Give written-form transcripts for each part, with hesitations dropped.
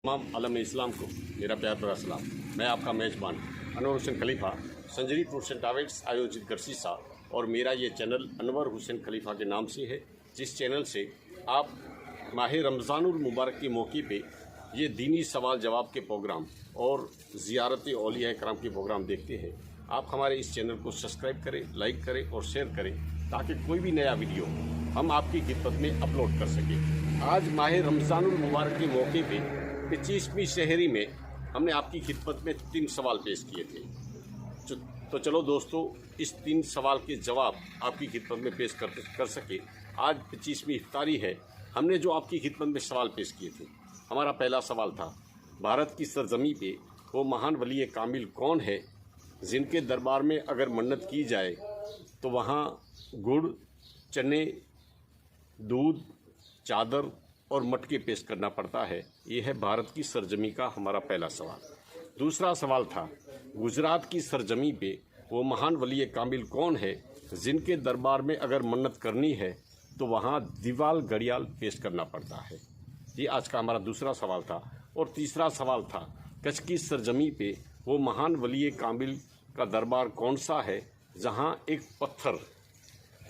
तमाम आलम इस्लाम को मेरा प्यार भरा सलाम। मैं आपका मेज़बान अनवर हुसैन खलीफा संजरी टूर्स एंड ट्रैवल्स आयोजित गर्सिसा और मेरा ये चैनल अनवर हुसैन खलीफा के नाम से है, जिस चैनल से आप माह रमज़ानुल मुबारक के मौके पे ये दीनी सवाल जवाब के प्रोग्राम और ज़ियारत औलिया कराम के प्रोग्राम देखते हैं। आप हमारे इस चैनल को सब्सक्राइब करें, लाइक करें और शेयर करें ताकि कोई भी नया वीडियो हम आपकी खिदमत में अपलोड कर सकें। आज माह रमज़ानुल मुबारक के मौके पे 25वीं शहरी में हमने आपकी खिदमत में 3 सवाल पेश किए थे। तो चलो दोस्तों, इस 3 सवाल के जवाब आपकी खिदमत में पेश कर सके। आज 25वीं इफ्तारी है। हमने जो आपकी खिदमत में सवाल पेश किए थे, हमारा पहला सवाल था, भारत की सरजमी पे वो महान वली कामिल कौन है जिनके दरबार में अगर मन्नत की जाए तो वहाँ गुड़, चने, दूध, चादर और मटके पेश करना पड़ता है। ये है भारत की सरजमी का हमारा पहला सवाल। दूसरा सवाल था, गुजरात की सरजमी पे वो महान वली कामिल कौन है जिनके दरबार में अगर मन्नत करनी है तो वहाँ दीवाल घड़ियाल पेश करना पड़ता है। ये आज का हमारा दूसरा सवाल था। और तीसरा सवाल था, कच्छ की सरजमी पे वो महान वली कामिल का दरबार कौन सा है जहाँ एक पत्थर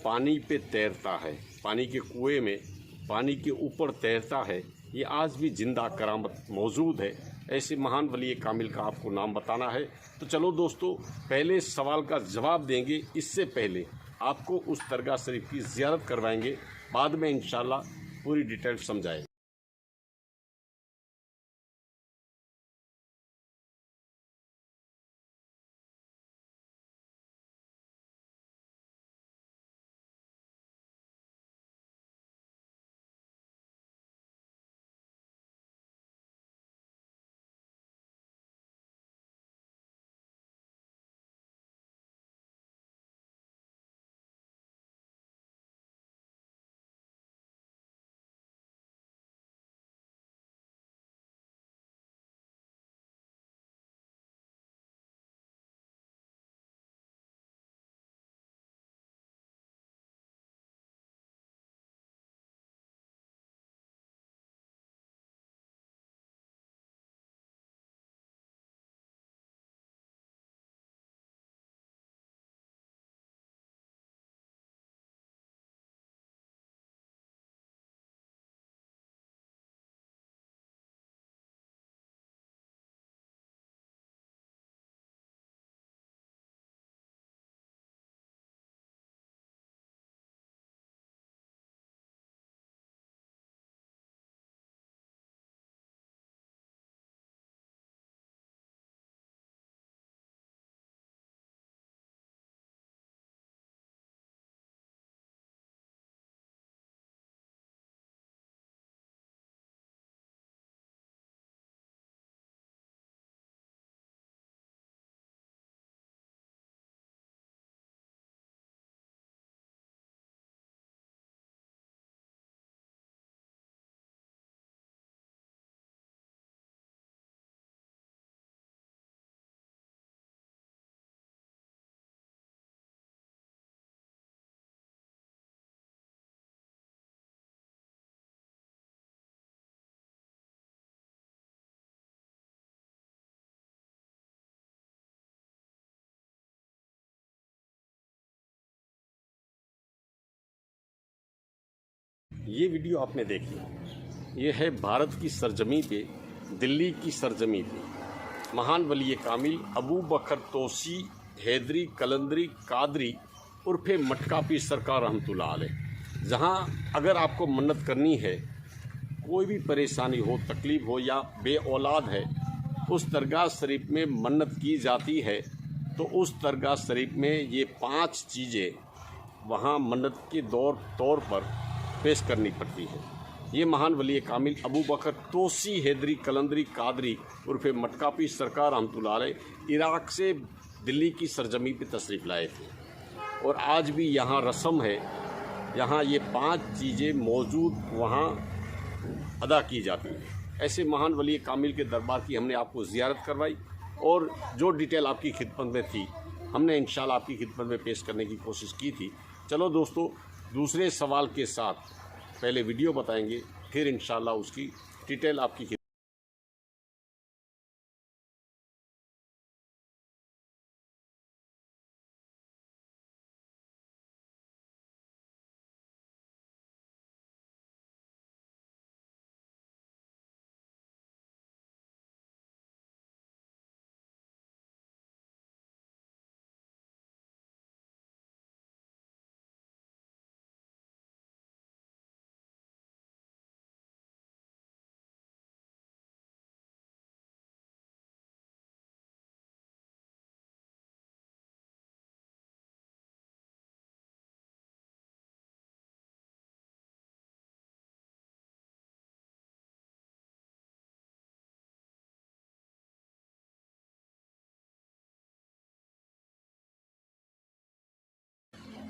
पानी पे तैरता है, पानी के कुएं में पानी के ऊपर तैरता है। ये आज भी जिंदा करामत मौजूद है। ऐसे महान वली कामिल का आपको नाम बताना है। तो चलो दोस्तों, पहले सवाल का जवाब देंगे, इससे पहले आपको उस दरगाह शरीफ की ज़ियारत करवाएंगे, बाद में इंशाल्लाह पूरी डिटेल समझाएंगे। ये वीडियो आपने देखी, ये है भारत की सरजमी पे, दिल्ली की सरजमी पे महान वली कामिल अबू बकर तोसी हैदरी कलंदरी कादरी उर्फे मटका पीर सरकार रहमतुल्लाह अलैह, जहाँ अगर आपको मन्नत करनी है, कोई भी परेशानी हो, तकलीफ़ हो या बे औलाद है, उस दरगाह शरीफ में मन्नत की जाती है। तो उस दरगाह शरीफ में ये 5 चीज़ें वहाँ मन्नत के तौर पर पेश करनी पड़ती है। ये महान वली कामिल अबू बकर तोसी हैदरी कलंदरी कादरी उर्फे मटका पीर सरकार रहमतुल्लाह अलैह इराक़ से दिल्ली की सरजमी पे तशरीफ़ लाए थे और आज भी यहाँ रस्म है, यहाँ ये 5 चीज़ें मौजूद वहाँ अदा की जाती हैं। ऐसे महान वली कामिल के दरबार की हमने आपको ज़ियारत करवाई और जो डिटेल आपकी खिदमत में थी, हमने इंशाल्लाह आपकी खिदमत में पेश करने की कोशिश की थी। चलो दोस्तों, दूसरे सवाल के साथ पहले वीडियो बताएंगे, फिर इंशाल्लाह उसकी डिटेल आपकी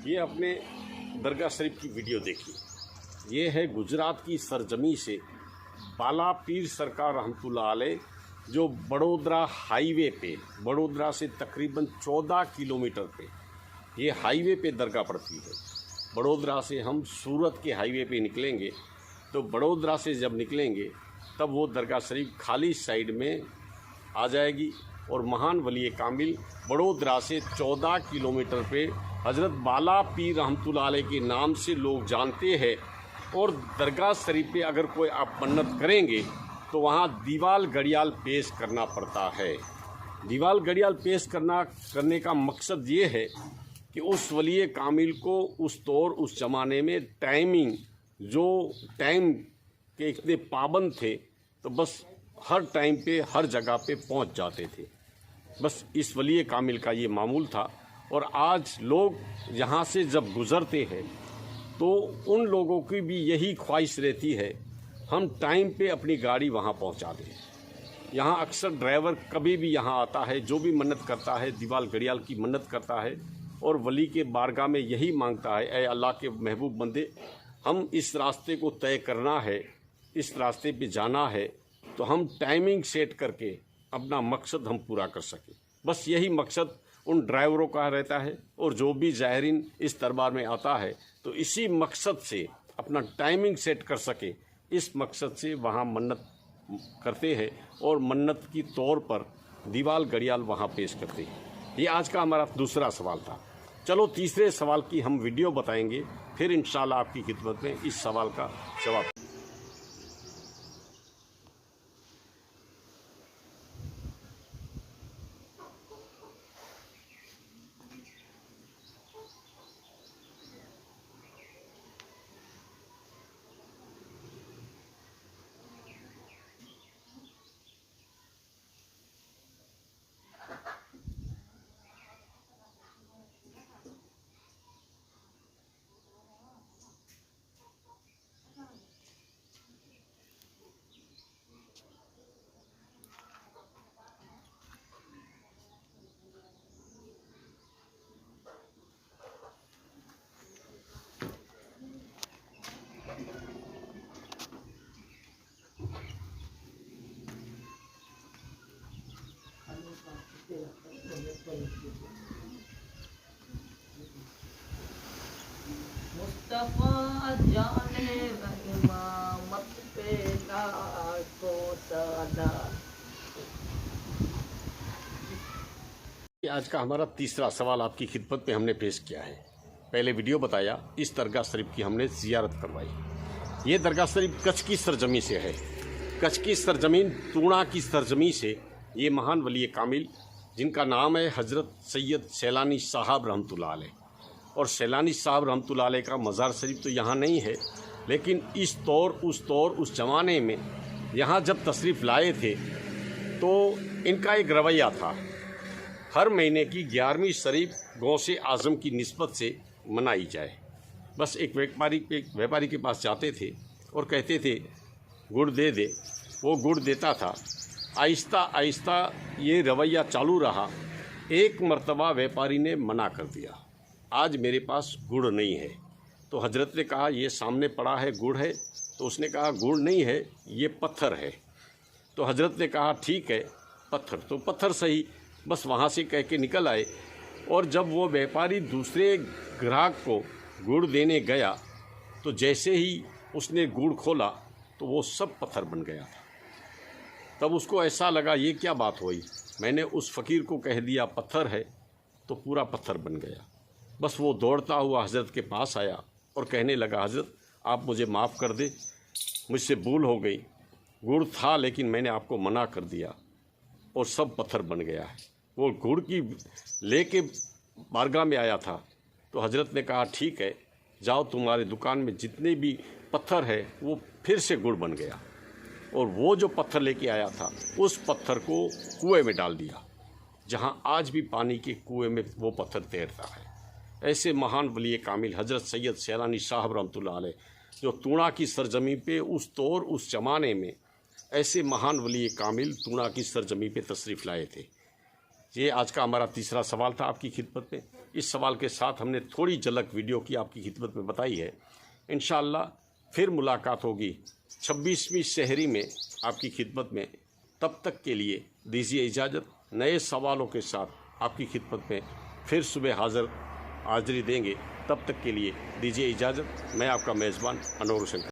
ये अपने दरगाह शरीफ की वीडियो देखिए। ये है गुजरात की सरजमी से बाला पीर सरकार रहमतुल्लाह अलैह, जो बड़ोदरा हाईवे पे, बड़ोदरा से तकरीबन 14 किलोमीटर पे ये हाईवे पे दरगाह पड़ती है। बड़ोदरा से हम सूरत के हाईवे पे निकलेंगे तो बड़ोदरा से जब निकलेंगे तब वो दरगाह शरीफ खाली साइड में आ जाएगी। और महान वली कामिल बड़ोदरा से 14 किलोमीटर पे हज़रत बाला पीर रहमतुल्लाह अलैह के नाम से लोग जानते हैं। और दरगाह शरीफ पे अगर कोई आप मन्नत करेंगे तो वहाँ दीवाल घड़ियाल पेश करना पड़ता है। दीवाल घड़ियाल पेश करने का मकसद ये है कि उस वली कामिल को उस दौर उस ज़माने में टाइमिंग, जो टाइम के इतने पाबंद थे तो बस हर टाइम पे हर जगह पे पहुंच जाते थे। बस इस वली कामिल का ये मामूल था। और आज लोग यहाँ से जब गुज़रते हैं तो उन लोगों की भी यही ख्वाहिश रहती है हम टाइम पे अपनी गाड़ी वहाँ पहुँचा दें। यहाँ अक्सर ड्राइवर कभी भी यहाँ आता है, जो भी मन्नत करता है दीवाल घड़ियाल की मन्नत करता है और वली के बारगाह में यही मांगता है, ऐ अल्लाह के महबूब बंदे, हम इस रास्ते को तय करना है, इस रास्ते पे जाना है तो हम टाइमिंग सेट करके अपना मकसद हम पूरा कर सकें। बस यही मकसद उन ड्राइवरों का रहता है। और जो भी ज़ायरीन इस दरबार में आता है तो इसी मकसद से अपना टाइमिंग सेट कर सके, इस मकसद से वहाँ मन्नत करते हैं और मन्नत की तौर पर दीवाल घड़ियाल वहाँ पेश करते हैं। ये आज का हमारा दूसरा सवाल था। चलो तीसरे सवाल की हम वीडियो बताएंगे, फिर इंशाल्लाह आपकी खिदमत में इस सवाल का जवाब। मुस्तफा जाने इमामत पे लाखों सदा। आज का हमारा तीसरा सवाल आपकी खिदमत में हमने पेश किया है। पहले वीडियो बताया, इस दरगाह शरीफ की हमने ज़ियारत करवाई। ये दरगाह शरीफ कच्छ की सरजमी से है। कच्छ की सरजमीन, तूणा की सरजमी से ये महान वली कामिल, जिनका नाम है हज़रत सैयद सैलानी साहब रहमतुल्लाह अलैह। और सैलानी साहब रहमतुल्लाह अलैह का मज़ार शरीफ तो यहाँ नहीं है, लेकिन इस तौर उस ज़माने में यहाँ जब तशरीफ़ लाए थे तो इनका एक रवैया था, हर महीने की 11वीं शरीफ गौसे आज़म की निस्बत से मनाई जाए। बस एक व्यापारी के पास जाते थे और कहते थे गुड़ दे दे, वो गुड़ देता था। आहिस्ता आहिस्ता ये रवैया चालू रहा। एक मर्तबा व्यापारी ने मना कर दिया, आज मेरे पास गुड़ नहीं है। तो हजरत ने कहा ये सामने पड़ा है गुड़ है। तो उसने कहा गुड़ नहीं है, ये पत्थर है। तो हजरत ने कहा ठीक है पत्थर, तो पत्थर सही। बस वहाँ से कह के निकल आए। और जब वो व्यापारी दूसरे ग्राहक को गुड़ देने गया तो जैसे ही उसने गुड़ खोला तो वो सब पत्थर बन गया था। तब उसको ऐसा लगा ये क्या बात हुई, मैंने उस फ़कीर को कह दिया पत्थर है तो पूरा पत्थर बन गया। बस वो दौड़ता हुआ हज़रत के पास आया और कहने लगा हज़रत आप मुझे माफ़ कर दे, मुझसे भूल हो गई, गुड़ था लेकिन मैंने आपको मना कर दिया और सब पत्थर बन गया है। वो गुड़ की लेके बारगाह में आया था तो हज़रत ने कहा ठीक है जाओ, तुम्हारे दुकान में जितने भी पत्थर है वो फिर से गुड़ बन गया। और वो जो पत्थर लेके आया था उस पत्थर को कुएं में डाल दिया, जहां आज भी पानी के कुएं में वो पत्थर तैरता है। ऐसे महान वली कामिल हज़रत सैयद सैलानी साहब रहमतुल्लाह अलैह, जो तूणा की सरजमी पे उस दौर उस ज़माने में ऐसे महान वली कामिल तूणा की सरजमी पे तशरीफ़ लाए थे। ये आज का हमारा तीसरा सवाल था आपकी खिदमत में। इस सवाल के साथ हमने थोड़ी झलक वीडियो की आपकी खिदमत में बताई है। इंशाअल्लाह फिर मुलाकात होगी 26वीं शहरी में आपकी खिदमत में। तब तक के लिए दीजिए इजाज़त। नए सवालों के साथ आपकी खिदमत में फिर सुबह हाज़िरी देंगे। तब तक के लिए दीजिए इजाज़त। मैं आपका मेज़बान अनवर हुसैन।